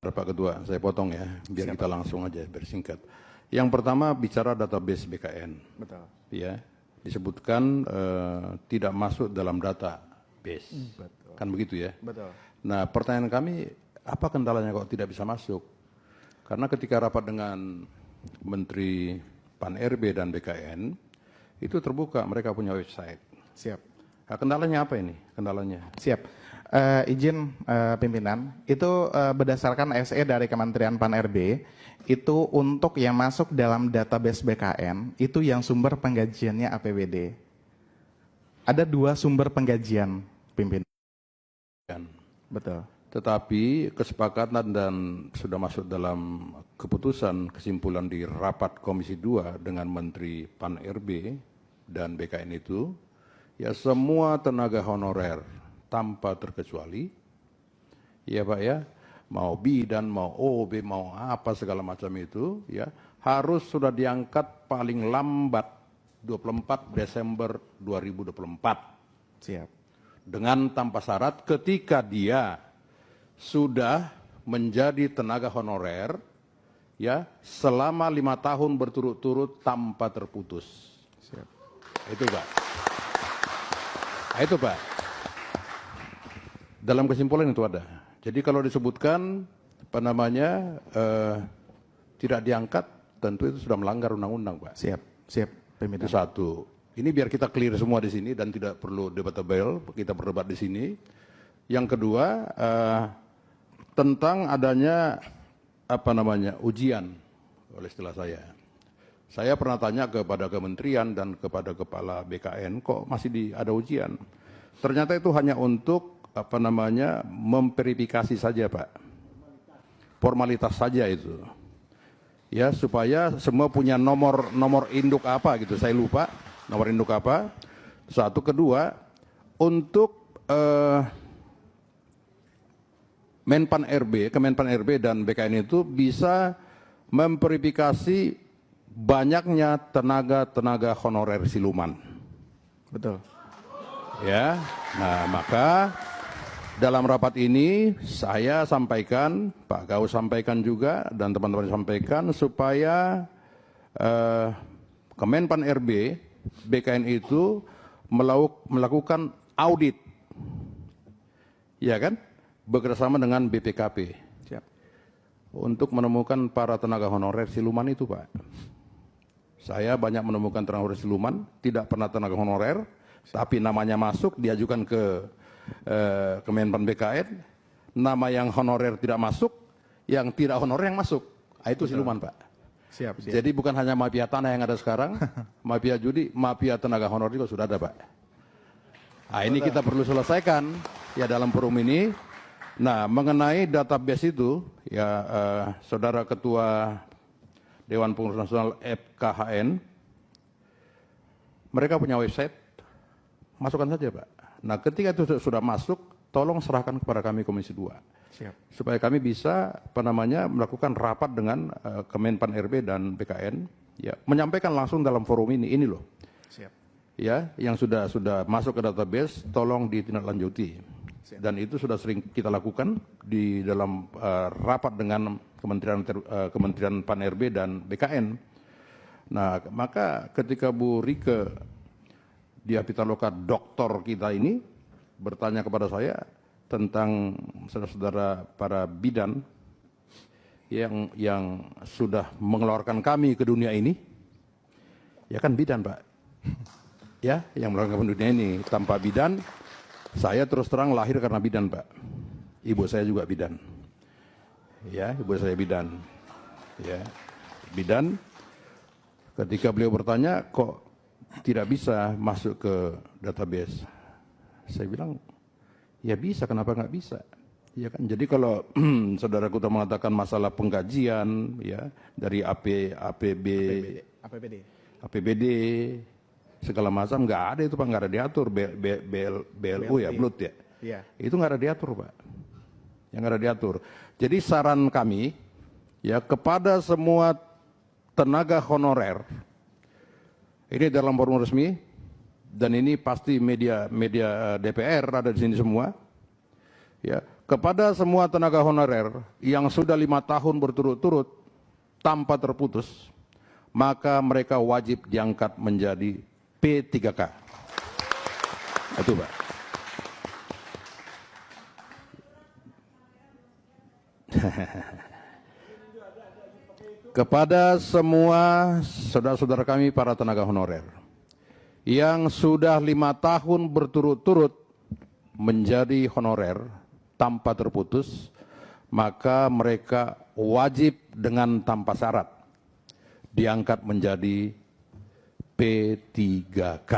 Pak Ketua, saya potong ya, biar kita langsung aja bersingkat. Yang pertama bicara database BKN. Betul. Ya, disebutkan tidak masuk dalam database. Betul. Kan begitu ya? Betul. Nah, pertanyaan kami, apa kendalanya kok tidak bisa masuk? Karena ketika rapat dengan Menteri Pan-RB dan BKN, itu terbuka, mereka punya website. Siap. Nah, kendalanya apa ini? Kendalanya? Siap. Izin pimpinan, itu berdasarkan SE dari Kementerian Pan-RB, itu untuk yang masuk dalam database BKN, itu yang sumber penggajiannya APBD. Ada 2 sumber penggajian, pimpinan. Betul. Tetapi kesepakatan dan sudah masuk dalam keputusan kesimpulan di rapat Komisi 2 dengan Menteri Pan-RB dan BKN itu, ya semua tenaga honorer tanpa terkecuali, ya Pak ya, mau bidan, mau OB, mau apa segala macam itu, ya harus sudah diangkat paling lambat 24 Desember 2024. Siap. Dengan tanpa syarat ketika dia sudah menjadi tenaga honorer, ya selama 5 tahun berturut-turut tanpa terputus. Siap. Itu Pak. Itu Pak. Dalam kesimpulan itu ada. Jadi kalau disebutkan apa namanya tidak diangkat, tentu itu sudah melanggar undang-undang, Pak. Siap. Siap. Itu satu. Ini biar kita clear semua di sini dan tidak perlu debatable, kita berdebat di sini. Yang kedua tentang adanya apa namanya ujian oleh istilah saya. Saya pernah tanya kepada kementerian dan kepada kepala BKN, kok masih ada ujian? Ternyata itu hanya untuk apa namanya memverifikasi saja Pak, formalitas saja itu, ya supaya semua punya nomor induk apa gitu, saya lupa nomor induk apa. Satu, kedua untuk Kemenpan RB dan BKN itu bisa memverifikasi banyaknya tenaga honorer siluman. Betul. Ya, nah maka dalam rapat ini saya sampaikan, Pak Gau sampaikan juga, dan teman-teman sampaikan supaya Kemenpan RB, BKN itu melakukan audit, ya kan, bekerjasama dengan BPKP. Siap. Untuk menemukan para tenaga honorer siluman itu Pak. Saya banyak menemukan tenaga honorer siluman, tidak pernah tenaga honorer, tapi namanya masuk, diajukan ke Kemenpan BKN, nama yang honorer tidak masuk, yang tidak honorer yang masuk. Itu siluman Pak. Siap. Jadi bukan hanya mafia tanah yang ada sekarang, mafia judi, mafia tenaga honorer juga sudah ada Pak. Nah ini kita perlu selesaikan ya dalam forum ini. Nah mengenai database itu, ya Saudara Ketua Dewan Pengurus Nasional FKHN, mereka punya website, masukkan saja Pak. Nah ketika itu sudah masuk, tolong serahkan kepada kami Komisi 2. Siap. Supaya kami bisa apa namanya melakukan rapat dengan Kemenpan RB dan BKN, ya menyampaikan langsung dalam forum ini loh. Siap. Ya, yang sudah masuk ke database, tolong ditindaklanjuti. Dan itu sudah sering kita lakukan di dalam rapat dengan Kementerian Pan RB dan BKN. Nah, maka ketika Bu Rike Diah Pitaloka doktor kita ini bertanya kepada saya tentang saudara-saudara para bidan yang sudah mengeluarkan kami ke dunia ini, ya kan bidan Pak, ya yang mengeluarkan dunia ini. Tanpa bidan, saya terus terang lahir karena bidan Pak. Ibu saya juga bidan, ya ibu saya bidan, ya bidan. Ketika beliau bertanya kok tidak bisa masuk ke database, saya bilang ya bisa, kenapa nggak bisa? Ya kan, jadi kalau saudara Kuta mengatakan masalah penggajian ya dari APBD segala macam, nggak ada itu Pak, nggak ada diatur. BLU ya, Blut ya, iya. Itu nggak ada diatur Pak, yang nggak ada diatur. Jadi saran kami ya kepada semua tenaga honorer, ini dalam forum resmi, dan ini pasti media DPR ada di sini semua. Ya, kepada semua tenaga honorer yang sudah 5 tahun berturut-turut tanpa terputus, maka mereka wajib diangkat menjadi P3K. Itu Pak. Kepada semua saudara-saudara kami para tenaga honorer yang sudah 5 tahun berturut-turut menjadi honorer tanpa terputus, maka mereka wajib dengan tanpa syarat diangkat menjadi P3K.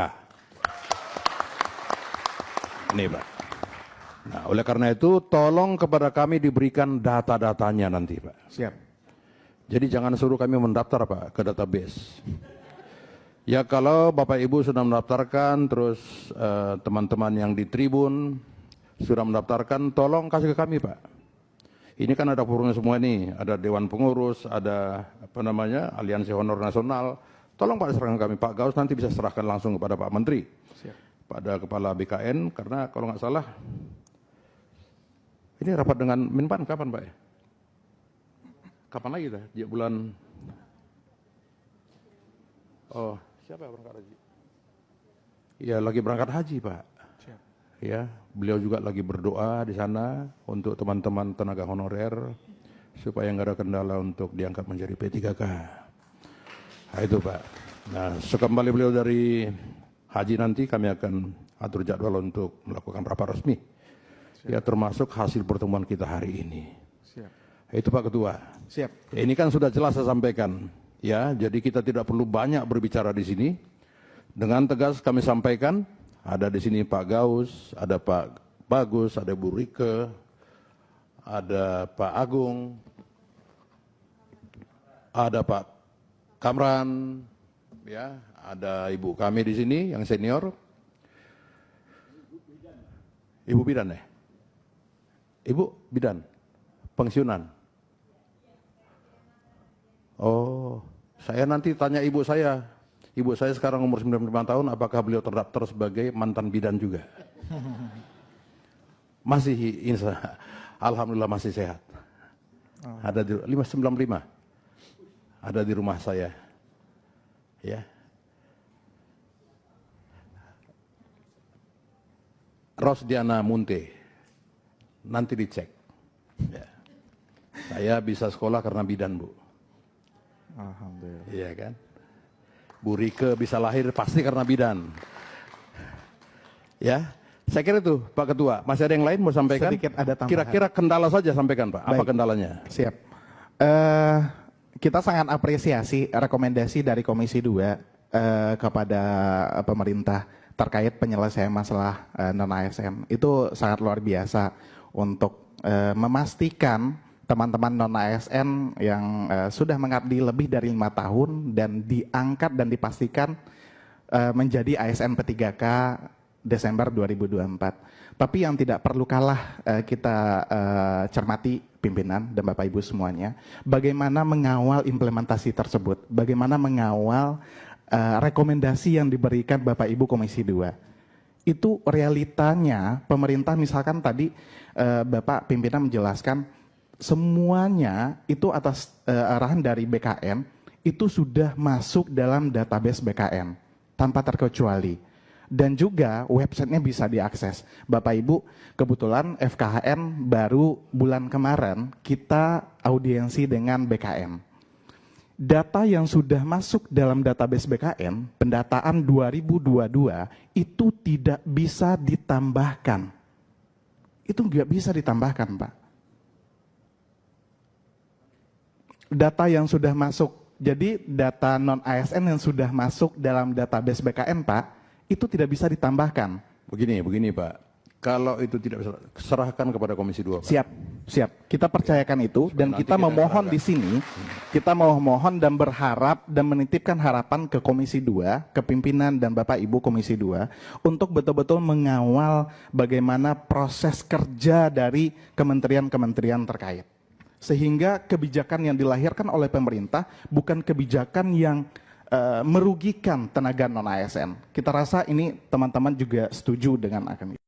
Ini Pak. Nah, oleh karena itu tolong kepada kami diberikan data-datanya nanti Pak. Siap. Jadi jangan suruh kami mendaftar Pak ke database. Ya kalau Bapak Ibu sudah mendaftarkan, terus teman-teman yang di tribun sudah mendaftarkan, tolong kasih ke kami Pak. Ini kan ada forumnya semua ini, ada Dewan Pengurus, ada Aliansi Honor Nasional. Tolong Pak serahkan kami, Pak Gaus nanti bisa serahkan langsung kepada Pak Menteri. Siap. Pada Kepala BKN, karena kalau nggak salah, ini rapat dengan Menpan kapan Pak ya? Kapan lagi dah? Di bulan... Oh, siapa yang berangkat haji? Ya, lagi berangkat haji, Pak. Siap. Ya, beliau juga lagi berdoa di sana untuk teman-teman tenaga honorer supaya nggak ada kendala untuk diangkat menjadi P3K. Nah, itu, Pak. Nah, sekembali beliau dari haji nanti kami akan atur jadwal untuk melakukan rapat resmi. Siap. Ya, termasuk hasil pertemuan kita hari ini. Siap. Itu Pak Ketua. Siap. Ini kan sudah jelas saya sampaikan. Ya, jadi kita tidak perlu banyak berbicara di sini. Dengan tegas kami sampaikan, ada di sini Pak Gaus, ada Pak Bagus, ada Bu Rike, ada Pak Agung, ada Pak Kamran, ya, ada Ibu kami di sini yang senior. Ibu Bidan ya? Ibu Bidan, pensiunan. Oh, saya nanti tanya ibu saya. Ibu saya sekarang umur 95 tahun, apakah beliau terdaftar sebagai mantan bidan juga? Masih, alhamdulillah masih sehat. Ada di 595. Ada di rumah saya. Ya. Rosdiana Munte. Nanti dicek. Ya. Saya bisa sekolah karena bidan, Bu. Alhamdulillah. Iya kan? Bu Rike bisa lahir pasti karena bidan. Ya, saya kira itu Pak Ketua. Masih ada yang lain mau sampaikan? Sedikit ada tambahan. Kira-kira kendala saja sampaikan Pak. Baik. Apa kendalanya? Siap. Kita sangat apresiasi rekomendasi dari Komisi 2 kepada pemerintah terkait penyelesaian masalah non-ASN. Itu sangat luar biasa untuk memastikan teman-teman non-ASN yang sudah mengabdi lebih dari 5 tahun dan diangkat dan dipastikan menjadi ASN P3K Desember 2024. Tapi yang tidak perlu kalah kita cermati pimpinan dan Bapak Ibu semuanya, bagaimana mengawal implementasi tersebut, bagaimana mengawal rekomendasi yang diberikan Bapak Ibu Komisi 2. Itu realitanya pemerintah, misalkan tadi Bapak pimpinan menjelaskan, semuanya itu atas arahan dari BKN itu sudah masuk dalam database BKN tanpa terkecuali, dan juga websitenya bisa diakses. Bapak Ibu, kebetulan FKHN baru bulan kemarin kita audiensi dengan BKN. Data yang sudah masuk dalam database BKN pendataan 2022 itu tidak bisa ditambahkan. Itu nggak bisa ditambahkan, Pak. Data yang sudah masuk, jadi data non-ASN yang sudah masuk dalam database BKN, Pak, itu tidak bisa ditambahkan. Begini Pak, kalau itu tidak bisa, serahkan kepada Komisi 2 Pak. Siap. Kita percayakan itu, dan kita memohon di sini, kita memohon dan berharap dan menitipkan harapan ke Komisi 2, ke pimpinan dan Bapak Ibu Komisi 2, untuk betul-betul mengawal bagaimana proses kerja dari kementerian-kementerian terkait. Sehingga kebijakan yang dilahirkan oleh pemerintah bukan kebijakan yang merugikan tenaga non-ASN. Kita rasa ini teman-teman juga setuju dengan akan itu.